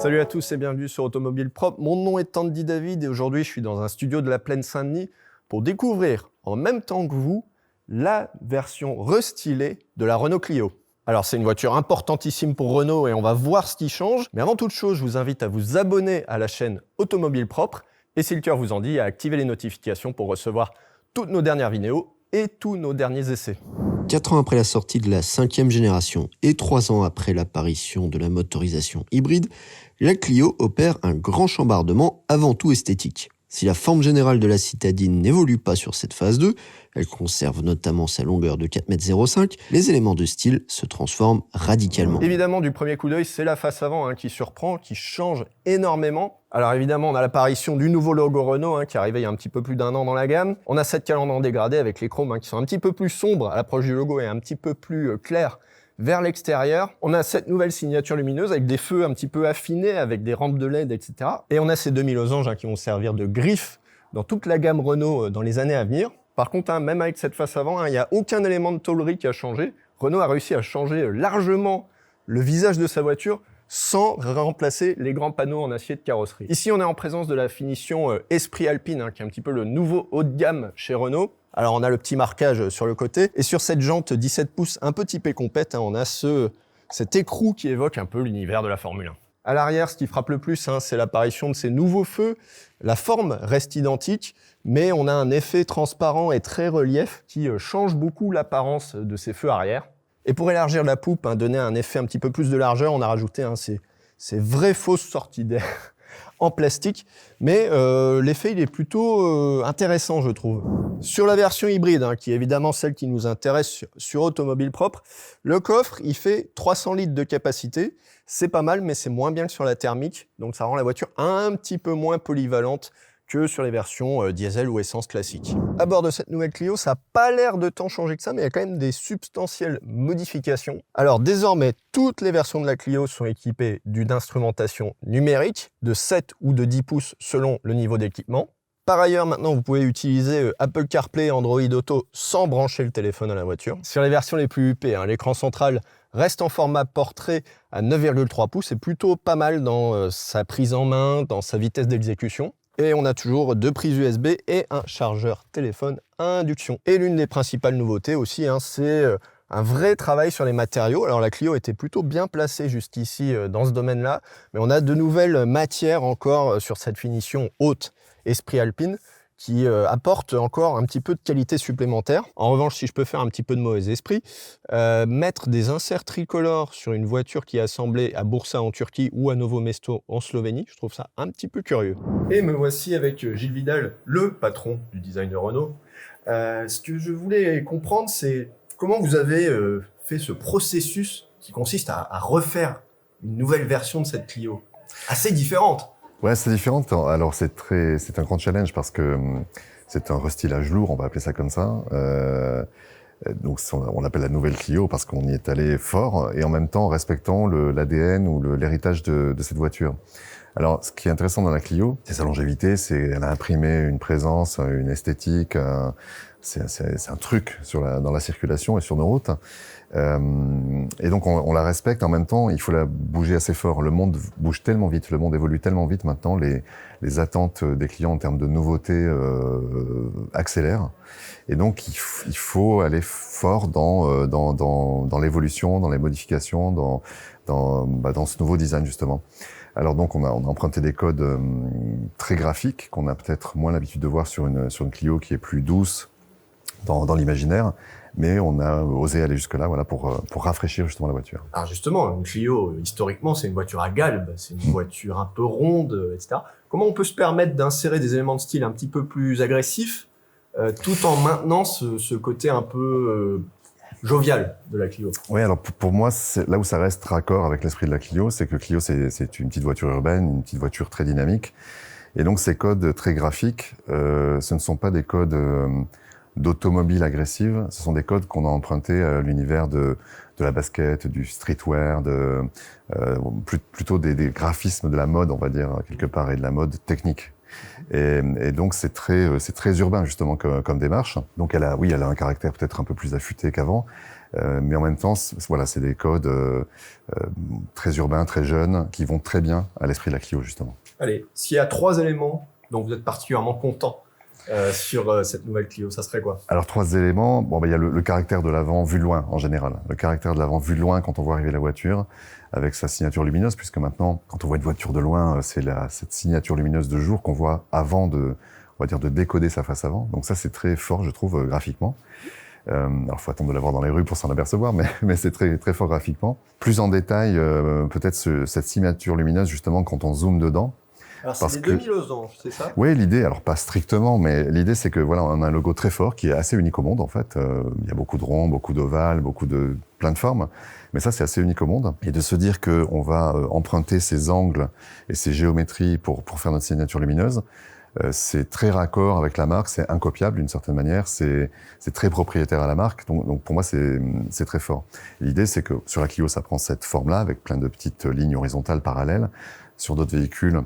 Salut à tous et bienvenue sur Automobile Propre. Mon nom est Tandy David et aujourd'hui je suis dans un studio de la Plaine Saint-Denis pour découvrir en même temps que vous la version restylée de la Renault Clio. Alors c'est une voiture importantissime pour Renault et on va voir ce qui change. Mais avant toute chose, je vous invite à vous abonner à la chaîne Automobile Propre et si le cœur vous en dit, à activer les notifications pour recevoir toutes nos dernières vidéos et tous nos derniers essais. 4 ans après la sortie de la 5e génération et 3 ans après l'apparition de la motorisation hybride, la Clio opère un grand chambardement avant tout esthétique. Si la forme générale de la citadine n'évolue pas sur cette phase 2, elle conserve notamment sa longueur de 4,05 m, les éléments de style se transforment radicalement. Évidemment, du premier coup d'œil, c'est la face avant qui surprend, qui change énormément. Alors évidemment, on a l'apparition du nouveau logo Renault qui est arrivé il y a un petit peu plus d'1 an dans la gamme. On a cette calandre en dégradé avec les chromes qui sont un petit peu plus sombres à l'approche du logo et un petit peu plus clairs vers l'extérieur. On a cette nouvelle signature lumineuse avec des feux un petit peu affinés, avec des rampes de LED, etc. Et on a ces demi-losanges qui vont servir de griffes dans toute la gamme Renault dans les années à venir. Par contre, même avec cette face avant, il n'y a aucun élément de tôlerie qui a changé. Renault a réussi à changer largement le visage de sa voiture sans remplacer les grands panneaux en acier de carrosserie. Ici, on est en présence de la finition Esprit Alpine, qui est un petit peu le nouveau haut de gamme chez Renault. Alors, on a le petit marquage sur le côté. Et sur cette jante 17 pouces un peu typée compète, on a cet écrou qui évoque un peu l'univers de la Formule 1. À l'arrière, ce qui frappe le plus, c'est l'apparition de ces nouveaux feux. La forme reste identique, mais on a un effet transparent et très relief qui change beaucoup l'apparence de ces feux arrière. Et pour élargir la poupe, donner un effet un petit peu plus de largeur, on a rajouté ces vraies fausses sorties d'air en plastique. Mais l'effet, il est plutôt intéressant, je trouve. Sur la version hybride, qui est évidemment celle qui nous intéresse sur Automobile Propre, le coffre, il fait 300 litres de capacité. C'est pas mal, mais c'est moins bien que sur la thermique. Donc ça rend la voiture un petit peu moins polyvalente que sur les versions diesel ou essence classique. À bord de cette nouvelle Clio, ça n'a pas l'air de tant changer que ça, mais il y a quand même des substantielles modifications. Alors désormais, toutes les versions de la Clio sont équipées d'une instrumentation numérique de 7 ou de 10 pouces selon le niveau d'équipement. Par ailleurs, maintenant, vous pouvez utiliser Apple CarPlay et Android Auto sans brancher le téléphone à la voiture. Sur les versions les plus huppées, l'écran central reste en format portrait à 9,3 pouces. C'est plutôt pas mal dans sa prise en main, dans sa vitesse d'exécution. Et on a toujours 2 prises USB et un chargeur téléphone à induction. Et l'une des principales nouveautés aussi, c'est un vrai travail sur les matériaux. Alors la Clio était plutôt bien placée jusqu'ici dans ce domaine-là, mais on a de nouvelles matières encore sur cette finition haute Esprit Alpine qui apporte encore un petit peu de qualité supplémentaire. En revanche, si je peux faire un petit peu de mauvais esprit, mettre des inserts tricolores sur une voiture qui est assemblée à Bursa en Turquie ou à Novo Mesto en Slovénie, je trouve ça un petit peu curieux. Et me voici avec Gilles Vidal, le patron du design de Renault. Ce que je voulais comprendre, c'est comment vous avez fait ce processus qui consiste à refaire une nouvelle version de cette Clio, assez différente. Ouais, c'est différent. Alors c'est un grand challenge parce que c'est un restylage lourd, on va appeler ça comme ça. Donc on l'appelle la nouvelle Clio parce qu'on y est allé fort et en même temps en respectant l'ADN ou l'héritage de cette voiture. Alors ce qui est intéressant dans la Clio, c'est sa longévité, elle a imprimé une présence, une esthétique, c'est un truc dans la circulation et sur nos routes. Et donc on la respecte, en même temps il faut la bouger assez fort. Le monde bouge tellement vite, le monde évolue tellement vite maintenant, les attentes des clients en termes de nouveautés accélèrent. Et donc il faut aller fort dans l'évolution, dans les modifications, dans ce nouveau design justement. Alors donc on a emprunté des codes très graphiques qu'on a peut-être moins l'habitude de voir sur une Clio qui est plus douce dans l'imaginaire, mais on a osé aller jusque-là pour rafraîchir justement la voiture. Alors justement, une Clio, historiquement, c'est une voiture à galbe, c'est une voiture un peu ronde, etc. Comment on peut se permettre d'insérer des éléments de style un petit peu plus agressifs, tout en maintenant ce côté un peu jovial de la Clio? Oui, alors pour moi, là où ça reste raccord avec l'esprit de la Clio, c'est que Clio, c'est une petite voiture urbaine, une petite voiture très dynamique. Et donc ces codes très graphiques, ce ne sont pas des codes d'automobile agressive, ce sont des codes qu'on a empruntés à l'univers de la basket, du streetwear, plutôt des graphismes de la mode, on va dire, quelque part, et de la mode technique. Et donc c'est très urbain justement comme démarche. Donc elle a un caractère peut-être un peu plus affûté qu'avant, mais en même temps, voilà, c'est des codes très urbains, très jeunes, qui vont très bien à l'esprit de la Clio justement. Allez, s'il y a 3 éléments dont vous êtes particulièrement content sur cette nouvelle Clio, ça serait quoi? Alors 3 éléments, il y a le caractère de l'avant vu de loin en général. Le caractère de l'avant vu de loin quand on voit arriver la voiture, avec sa signature lumineuse, puisque maintenant, quand on voit une voiture de loin, c'est cette signature lumineuse de jour qu'on voit avant de décoder sa face avant. Donc ça, c'est très fort, je trouve, graphiquement. Alors faut attendre de la voir dans les rues pour s'en apercevoir, mais c'est très, très fort graphiquement. Plus en détail, peut-être cette signature lumineuse, justement, quand on zoome dedans. Alors c'est des 2000 losanges, c'est ça? Oui, l'idée, alors pas strictement, mais l'idée c'est que voilà, on a un logo très fort qui est assez unique au monde en fait. Il y a beaucoup de ronds, beaucoup d'ovales, plein de formes, mais ça c'est assez unique au monde. Et de se dire que on va emprunter ces angles et ces géométries pour faire notre signature lumineuse, c'est très raccord avec la marque, c'est incopiable d'une certaine manière, c'est très propriétaire à la marque, donc pour moi c'est très fort. L'idée c'est que sur la Clio ça prend cette forme-là avec plein de petites lignes horizontales parallèles. Sur d'autres véhicules,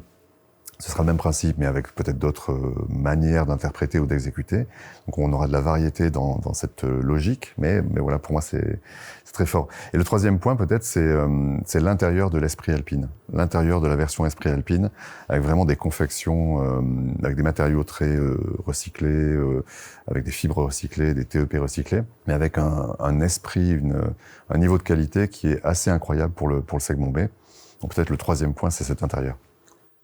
ce sera le même principe, mais avec peut-être d'autres manières d'interpréter ou d'exécuter. Donc on aura de la variété dans cette logique, mais voilà, pour moi c'est très fort. Et le troisième point peut-être, c'est l'intérieur de l'Esprit Alpine, l'intérieur de la version Esprit Alpine, avec vraiment des confections, avec des matériaux très recyclés, avec des fibres recyclées, des TEP recyclés, mais avec un esprit, un niveau de qualité qui est assez incroyable pour le segment B. Donc peut-être le troisième point, c'est cet intérieur.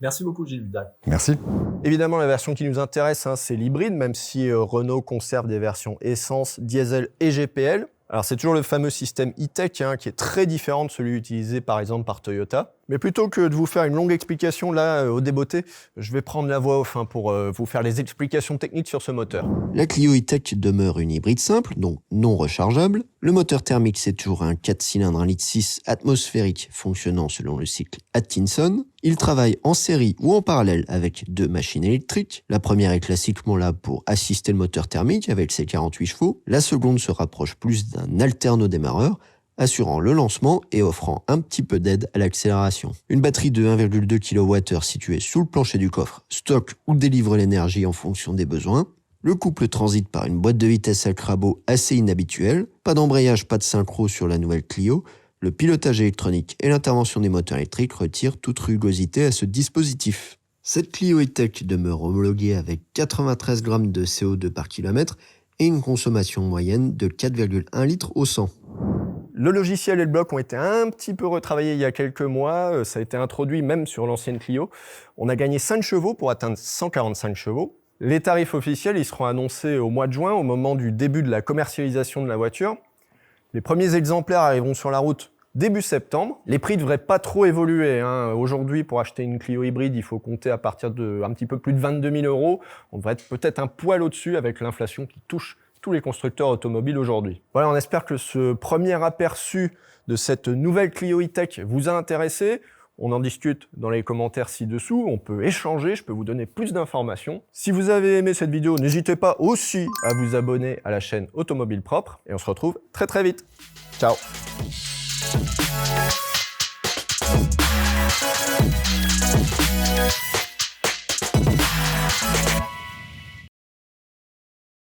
Merci beaucoup, Gilles Vidal. Merci. Évidemment, la version qui nous intéresse, c'est l'hybride, même si Renault conserve des versions essence, diesel et GPL. Alors, c'est toujours le fameux système e-tech qui est très différent de celui utilisé par exemple par Toyota. Mais plutôt que de vous faire une longue explication là au débeauté, je vais prendre la voix off pour vous faire les explications techniques sur ce moteur. La Clio e-tech demeure une hybride simple, donc non rechargeable. Le moteur thermique, c'est toujours un 4 cylindres 1,6 litre atmosphérique fonctionnant selon le cycle Atkinson. Il travaille en série ou en parallèle avec 2 machines électriques. La première est classiquement là pour assister le moteur thermique avec ses 48 chevaux. La seconde se rapproche plus d'un alternodémarreur, assurant le lancement et offrant un petit peu d'aide à l'accélération. Une batterie de 1,2 kWh située sous le plancher du coffre stocke ou délivre l'énergie en fonction des besoins. Le couple transite par une boîte de vitesse à crabot assez inhabituelle. Pas d'embrayage, pas de synchro sur la nouvelle Clio. Le pilotage électronique et l'intervention des moteurs électriques retirent toute rugosité à ce dispositif. Cette Clio e-tech demeure homologuée avec 93 grammes de CO2 par kilomètre et une consommation moyenne de 4,1 litres au 100. Le logiciel et le bloc ont été un petit peu retravaillés il y a quelques mois. Ça a été introduit même sur l'ancienne Clio. On a gagné 5 chevaux pour atteindre 145 chevaux. Les tarifs officiels, ils seront annoncés au mois de juin, au moment du début de la commercialisation de la voiture. Les premiers exemplaires arriveront sur la route début septembre. Les prix ne devraient pas trop évoluer. Aujourd'hui, pour acheter une Clio hybride, il faut compter à partir de un petit peu plus de 22 000 €. On devrait être peut-être un poil au-dessus avec l'inflation qui touche tous les constructeurs automobiles aujourd'hui. Voilà, on espère que ce premier aperçu de cette nouvelle Clio e-tech vous a intéressé. On en discute dans les commentaires ci-dessous, on peut échanger, je peux vous donner plus d'informations. Si vous avez aimé cette vidéo, n'hésitez pas aussi à vous abonner à la chaîne Automobile Propre et on se retrouve très très vite. Ciao.